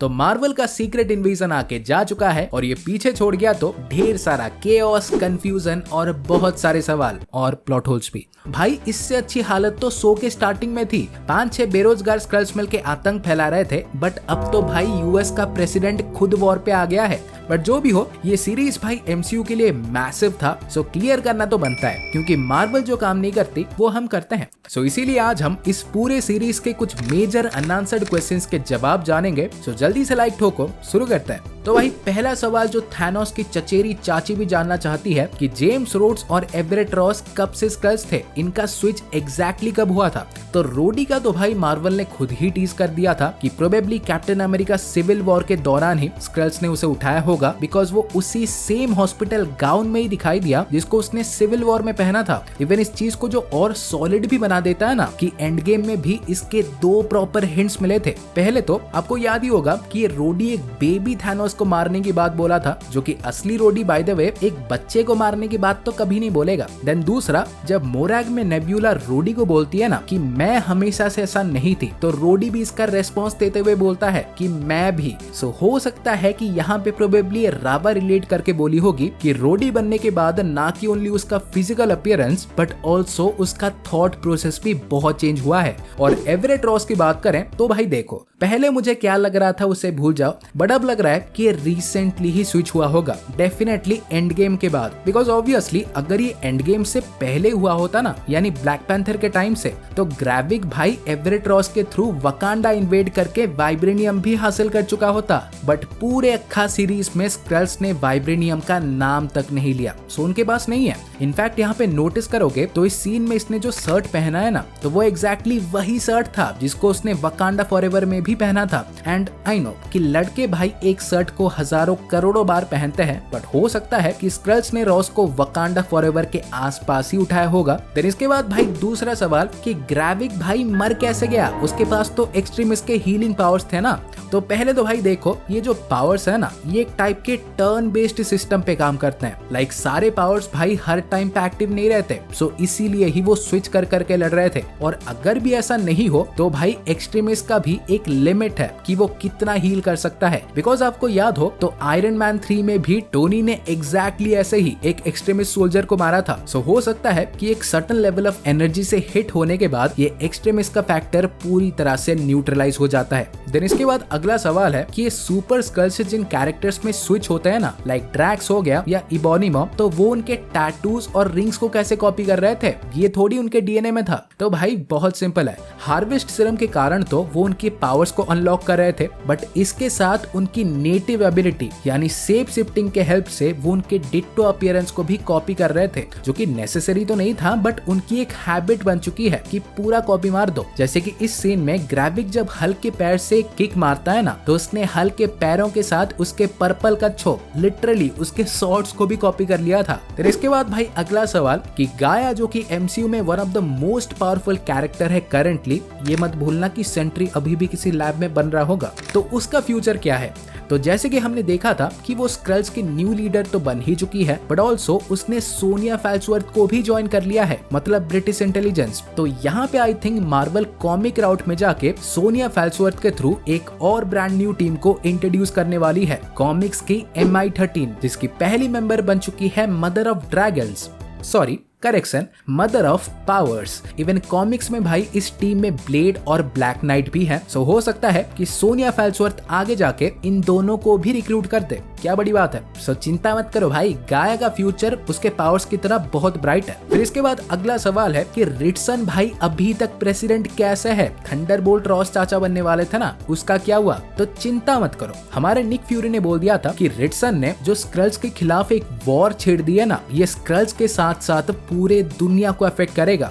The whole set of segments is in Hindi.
तो मार्वल का सीक्रेट इन्वेजन आके जा चुका है और ये पीछे छोड़ गया तो ढेर सारा केओस, कंफ्यूजन और बहुत सारे सवाल और प्लॉट होल्स भी। भाई इससे अच्छी हालत तो शो के स्टार्टिंग में थी। 5-6 बेरोजगार स्क्रल्स मिलके आतंक फैला रहे थे, बट अब तो भाई यूएस का प्रेसिडेंट खुद वॉर पे आ गया है। बट जो भी हो, ये सीरीज भाई एमसीयू के लिए मैसिव था, सो क्लियर करना तो बनता है क्योंकि मार्वल जो काम नहीं करती वो हम करते हैं। सो इसीलिए आज हम इस पूरे सीरीज के कुछ मेजर अनआंसर्ड क्वेश्चंस के जवाब जानेंगे। सो जल्दी से लाइक ठोको, शुरू करते हैं। तो भाई पहला सवाल जो थैनोस की चचेरी चाची भी जानना चाहती है कि जेम्स रोड्स और एवरेट रॉस कब से स्क्रल्स थे, इनका स्विच एग्जैक्टली कब हुआ था। तो रोडी का तो भाई मार्वल ने खुद ही टीज कर दिया था कि probably Captain America Civil War के दौरान ही स्क्रल्स ने उसे उठाया होगा, बिकॉज वो उसी सेम हॉस्पिटल गाउन में ही दिखाई दिया जिसको उसने सिविल वॉर में पहना था। इवन इस चीज को जो और सॉलिड भी बना देता है ना कि एंड गेम में भी इसके 2 प्रॉपर हिंट्स मिले थे। पहले तो आपको याद ही होगा कि ये रोडी एक बेबी थैनोस को मारने की बात बोला था, जो कि असली रोडी बाय द वे एक बच्चे को मारने की बात तो कभी नहीं बोलेगा। देन दूसरा, जब मोरैग में नेब्यूला रोडी को बोलती है ना कि मैं हमेशा से ऐसा नहीं थी, तो रोडी भी इसका रेस्पॉन्स देते हुए बोलता है कि मैं भी। सो हो सकता है कि यहाँ पे प्रोबेबली रावा रिलेट करके बोली होगी कि रोडी बनने के बाद ना कि ओनली उसका फिजिकल अपीयरेंस बट ऑल्सो उसका थॉट प्रोसेस भी बहुत चेंज हुआ है। और एवरेट रॉस की बात करें तो भाई देखो, पहले मुझे क्या लग रहा था उसे भूल जाओ, बट अब लग रहा है कि रिसेंटली ही स्विच हुआ होगा, डेफिनेटली एंड गेम के बाद। बिकॉज ऑब्वियसली अगर ये एंड गेम से पहले हुआ होता ना, यानी ब्लैक पैंथर के टाइम से, तो ग्रेविक भाई एवरेट रॉस के थ्रू वकांडा इन्वेड करके वाइब्रेनियम भी हासिल कर चुका होता। बट पूरे अक्खा सीरीज में स्क्रल्स ने वाइब्रेनियम का नाम तक नहीं लिया, सो उनके पास नहीं है। इनफैक्ट यहाँ पे नोटिस करोगे तो इस सीन में इसने जो शर्ट पहना है ना, तो वो एग्जैक्टली वही शर्ट था जिसको उसने वकांडा फॉरएवर में भी पहना था। एंड आई नो कि लड़के भाई एक शर्ट को हजारों करोड़ों बार पहनते हैं, बट हो सकता है कि स्क्रल्स ने रॉस को वकांडा फॉरएवर के आसपास ही उठाया होगा। देन इसके बाद भाई दूसरा सवाल कि ग्रेविक भाई मर कैसे गया, उसके पास तो एक्सट्रीमिस के हीलिंग पावर्स थे ना। तो पहले तो भाई देखो, ये जो पावर्स है ना, ये एक टाइप के टर्न बेस्ड सिस्टम पे काम करते हैं। लाइक सारे पावर्स भाई हर टाइम पे एक्टिव नहीं रहते, सो इसीलिए ही वो स्विच कर करके लड़ रहे थे। और अगर भी ऐसा नहीं हो तो भाई एक्सट्रीमिस का भी एक लिमिट है कि वो कितना हील कर सकता है। बिकॉज आपको याद हो तो आयरन मैन 3 में भी टोनी ने एग्जैक्टली ऐसे ही एक एक्सट्रीमिस्ट सोल्जर को मारा था। सो हो सकता है कि एक सर्टेन लेवल ऑफ एनर्जी से हिट होने के बाद ये एक्सट्रीमिस्ट का फैक्टर पूरी तरह से न्यूट्रलाइज हो जाता है। देन इसके बाद अगला सवाल है कि ये सुपर स्कल्स जिन कैरेक्टर्स में स्विच होते हैं ना, लाइक ड्रैक्स हो गया या इबोनिमॉम, तो वो उनके टैटूज और रिंग्स को कैसे कॉपी कर रहे थे, ये थोड़ी उनके डीएनए में था। तो भाई बहुत सिंपल है, हार्वेस्ट सीरम के कारण तो वो उनके पावर्स को अनलॉक कर रहे थे, बट इसके साथ उनकी नेटिव एबिलिटी यानी शेप शिफ्टिंग के हेल्प से वो उनके डिट्टो अपीयरेंस को भी कॉपी कर रहे थे, जो कि नेसेसरी तो नहीं था, बट उनकी एक हैबिट बन चुकी है कि पूरा कॉपी मार दो। जैसे कि इस सीन में ग्रेविक जब हल्क के पैर से किक मारता है ना, तो उसने हल्क के पैरों के साथ उसके पर्पल का छोप लिटरली उसके शॉट्स को भी कॉपी कर लिया था। फिर इसके बाद भाई अगला सवाल कि गाया जो कि एमसीयू में one of the most powerful character है करंटली, ये मत भूलना कि सेंट्री अभी भी किसी लैब में बन रहा होगा, तो उसका फ्यूचर क्या है। तो जैसे कि हमने देखा था कि वो स्क्रल्स की न्यू लीडर तो बन ही चुकी है, बट ऑल्सो उसने सोनिया फैल्सवर्थ को भी ज्वाइन कर लिया है, मतलब ब्रिटिश इंटेलिजेंस। तो यहाँ पे आई थिंक मार्वल कॉमिक राउट में जाके सोनिया फैल्सवर्थ के थ्रू एक और ब्रांड न्यू टीम को इंट्रोड्यूस करने वाली है, कॉमिक्स की MI13, जिसकी पहली मेंबर बन चुकी है mother of dragons, sorry correction, mother of powers. Even comics में भाई इस टीम में ब्लेड और ब्लैक नाइट भी है। सो हो सकता है कि सोनिया फैल्सवर्थ आगे जाके इन दोनों को भी रिक्रूट कर दे, क्या बड़ी बात है। सो चिंता मत करो भाई, गाया का फ्यूचर उसके पावर्स की तरह बहुत ब्राइट है। फिर इसके बाद अगला सवाल है कि रिटसन भाई अभी तक प्रेसिडेंट कैसे है, थंडरबोल्ट रॉस चाचा बनने वाले थे ना, उसका क्या हुआ। तो चिंता मत करो, हमारे निक फ्यूरी ने बोल दिया था कि रिटसन ने जो स्क्रल्स के खिलाफ एक वॉर छेड़ दी है ना, ये स्क्रल्स के साथ साथ पूरे दुनिया को अफेक्ट करेगा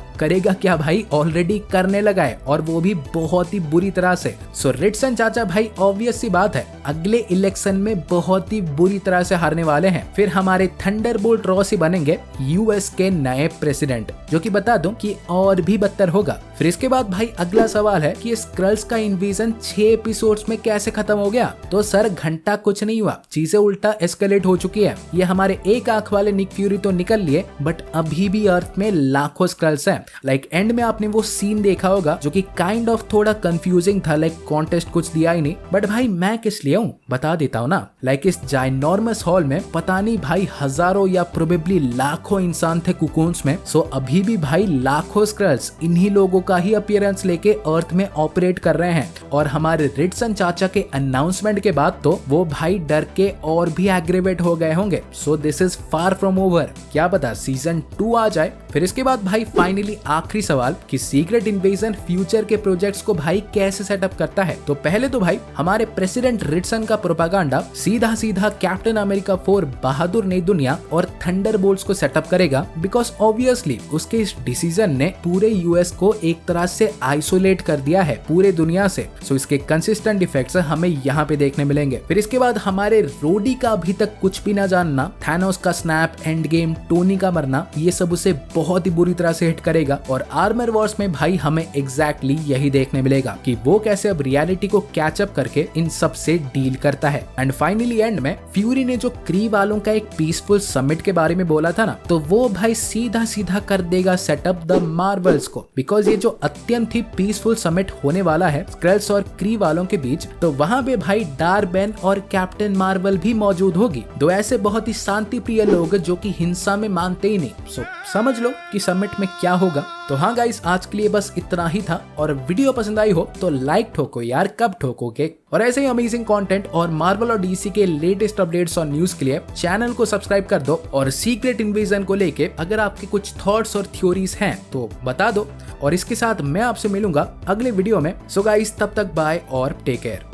क्या भाई, ऑलरेडी करने लगा है, और वो भी बहुत ही बुरी तरह से। सो रिटसन चाचा भाई ऑब्वियस सी बात है अगले इलेक्शन में बहुत ही बुरी तरह से हारने वाले हैं। फिर हमारे थंडरबोल्ट रॉस ही बनेंगे यूएस के नए प्रेसिडेंट, जो कि बता दूं कि और भी बदतर होगा। फिर इसके बाद भाई अगला सवाल है कि स्क्रल्स का इन्वेजन 6 एपिसोड्स में कैसे खत्म हो गया। तो सर घंटा कुछ नहीं हुआ, चीजें उल्टा एस्केलेट हो चुकी है। ये हमारे एक आंख वाले निक फ्यूरी तो निकल लिए, बट अभी भी अर्थ में लाखों स्क्रल्स हैं। लाइक एंड में आपने वो सीन देखा होगा जो कि काइंड ऑफ थोड़ा कंफ्यूजिंग था, लाइक कॉन्टेस्ट कुछ दिया ही नहीं। बट भाई मैं किस लिए हूँ बता देता हूँ ना। लाइक इस जाइनॉर्मस हॉल में पता नहीं भाई हजारों या प्रोबेबली लाखों इंसान थे कुकून्स में। सो अभी भी भाई लाखों स्क्रल्स इन्हीं लोगों का ही अपीयरेंस लेके अर्थ में ऑपरेट कर रहे हैं। और हमारे रिडसन चाचा के अनाउंसमेंट के बाद तो वो भाई डर के और भी एग्रीवेट हो गए होंगे। So this is far from over. क्या पता सीजन 2 आ जाए। फिर इसके बाद भाई फाइनली आखिरी सवाल कि सीक्रेट इन्वेजन फ्यूचर के प्रोजेक्ट्स को भाई कैसे सेटअप करता है। तो पहले तो भाई हमारे प्रेसिडेंट रिडसन का प्रोपागेंडा सीधा सीधा कैप्टन अमेरिका 4 बहादुर नई दुनिया और थंडरबोल्ट्स को सेटअप करेगा, बिकॉज ऑब्वियसली उसके इस डिसीजन ने पूरे यूएस को एक तरह से आइसोलेट कर दिया है पूरे दुनिया से। सो इसके कंसिस्टेंट इफेक्ट्स हमें यहाँ पे देखने मिलेंगे। फिर इसके बाद हमारे रोडी का अभी तक कुछ भी ना जानना, थैनोस का स्नैप, एंड गेम, टोनी का मरना, ये सब उसे बहुत ही बुरी तरह से हिट करेगा। और आर्मर वॉर्स में भाई हमें एग्जैक्टली यही देखने मिलेगा कि वो कैसे अब रियलिटी को कैचअप करके इन सब से डील करता है। एंड फाइनली एंड में फ्यूरी ने जो क्री वालों का एक पीसफुल समिट के बारे में बोला था ना, तो वो भाई सीधा सीधा कर देगा सेटअप द मार्वल्स को। बिकॉज ये जो अत्यंत ही पीसफुल समिट होने वाला है स्क्रल्स और क्री वालों के बीच, तो वहां पे भाई डार्बेन और कैप्टन मार्वल भी मौजूद होगी, दो ऐसे बहुत ही शांति प्रिय लोग जो कि हिंसा में मानते ही नहीं। सो समझ लो कि समिट में क्या होगा। तो हाँ गाइस, आज के लिए बस इतना ही था। और वीडियो पसंद आई हो तो लाइक ठोको यार, कब ठोकोगे। और ऐसे ही अमेजिंग कंटेंट और मार्वल और डीसी के लेटेस्ट अपडेट्स और न्यूज के लिए चैनल को सब्सक्राइब कर दो। और सीक्रेट इन्वेजन को लेके अगर आपके कुछ थॉट्स और थ्योरीज हैं तो बता दो। और इसके साथ मैं आपसे मिलूंगा अगले वीडियो में। सो गाइस, तब तक बाय और टेक केयर।